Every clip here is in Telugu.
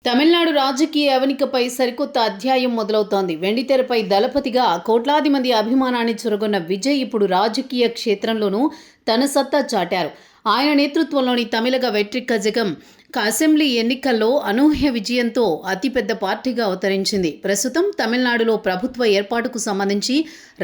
తమిళనాడు రాజకీయ అవనికపై సరికొత్త అధ్యాయం మొదలవుతోంది. వెండితెరపై దళపతిగా కోట్లాది మంది అభిమానాన్ని చురగొన్న విజయ్ ఇప్పుడు రాజకీయ క్షేత్రంలోనూ తన సత్తా చాటారు. ఆయన నేతృత్వంలోని తమిళగ వెట్రికజగం అసెంబ్లీ ఎన్నికల్లో అనూహ్య విజయంతో అతిపెద్ద పార్టీగా అవతరించింది. ప్రస్తుతం తమిళనాడులో ప్రభుత్వ ఏర్పాటుకు సంబంధించి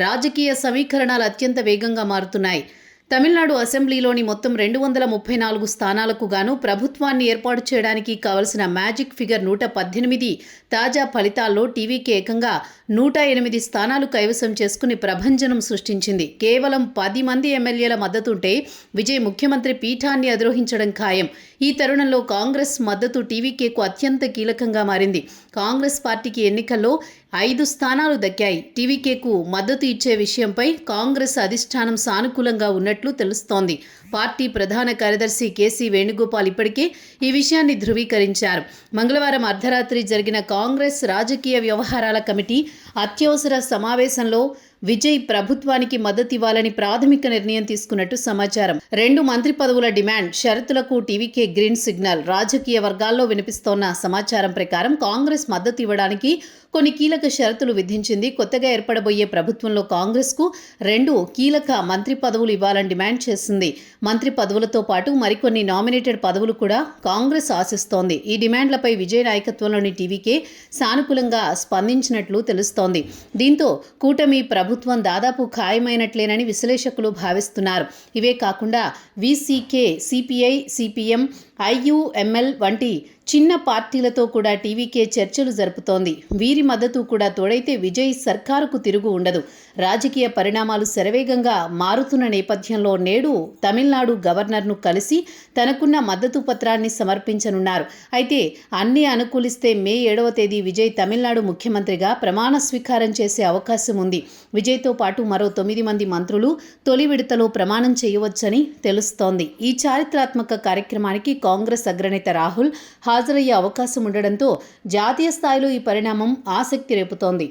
రాజకీయ సమీకరణాలు అత్యంత వేగంగా మారుతున్నాయి. తమిళనాడు అసెంబ్లీలోని మొత్తం 234 స్థానాలకు గాను ప్రభుత్వాన్ని ఏర్పాటు చేయడానికి కావలసిన మ్యాజిక్ ఫిగర్ 118 తాజా ఫలితాల్లో టీవీకి ఏకంగా 108 స్థానాలు కైవసం చేసుకుని ప్రభంజనం సృష్టించింది. కేవలం 10 మంది ఎమ్మెల్యేల మద్దతుంటే విజయ్ ముఖ్యమంత్రి పీఠాన్ని అధిరోహించడం ఖాయం. ఈ తరుణంలో కాంగ్రెస్ మద్దతు టీవీకేకు అత్యంత కీలకంగా మారింది. కాంగ్రెస్ పార్టీకి ఎన్నికల్లో 5 స్థానాలు దక్కాయి. టీవీకేకు మద్దతు ఇచ్చే విషయంపై కాంగ్రెస్ అధిష్టానం సానుకూలంగా ఉన్నట్లు తెలుస్తోంది. పార్టీ ప్రధాన కార్యదర్శి కేసీ వేణుగోపాల్ ఇప్పటికే ఈ విషయాన్ని ధృవీకరించారు. మంగళవారం అర్ధరాత్రి జరిగిన కాంగ్రెస్ రాజకీయ వ్యవహారాల కమిటీ అత్యవసర సమావేశంలో విజయ్ ప్రభుత్వానికి మద్దతు ఇవ్వాలని ప్రాథమిక నిర్ణయం తీసుకున్నట్టు సమాచారం. 2 మంత్రి పదవుల డిమాండ్ షరతులకు టీవీకే గ్రీన్ సిగ్నల్. రాజకీయ వర్గాల్లో వినిపిస్తోన్న సమాచారం ప్రకారం కాంగ్రెస్ మద్దతు ఇవ్వడానికి కొన్ని కీలక షరతులు విధించింది. కొత్తగా ఏర్పడబోయే ప్రభుత్వంలో కాంగ్రెస్కు 2 కీలక మంత్రి పదవులు ఇవ్వాలని డిమాండ్ చేసింది. మంత్రి పదవులతో పాటు మరికొన్ని నామినేటెడ్ పదవులు కూడా కాంగ్రెస్ ఆశిస్తోంది. ఈ డిమాండ్లపై విజయ్ నాయకత్వంలోని టీవీకే సానుకూలంగా స్పందించినట్లు తెలుస్తోంది. దీంతో కూటమి ప్రభుత్వం దాదాపు ఖాయమైనట్లేనని విశ్లేషకులు భావిస్తున్నారు. ఇవే కాకుండా వీసీకే, సిపిఐ, సిపిఎం, ఐయుఎంఎల్ వంటి చిన్న పార్టీలతో కూడా టీవీకే చర్చలు జరుపుతోంది. వీరి మద్దతు కూడా తోడైతే విజయ్ సర్కారుకు తిరుగు ఉండదు. రాజకీయ పరిణామాలు శరవేగంగా మారుతున్న నేపథ్యంలో నేడు తమిళనాడు గవర్నర్ను కలిసి తనకున్న మద్దతు పత్రాన్ని సమర్పించనున్నారు. అయితే అన్నీ అనుకూలిస్తే మే 7వ తేదీ విజయ్ తమిళనాడు ముఖ్యమంత్రిగా ప్రమాణ స్వీకారం చేసే అవకాశం ఉంది. విజయ్తో పాటు మరో 9 మంది మంత్రులు తొలి విడతలో ప్రమాణం చేయవచ్చని తెలుస్తోంది. ఈ చారిత్రాత్మక కార్యక్రమానికి కాంగ్రెస్ అగ్రనేత రాహుల్ హాజరయ్యే అవకాశం ఉండడంతో జాతీయ స్థాయిలో ఈ పరిణామం ఆసక్తి రేపుతోంది.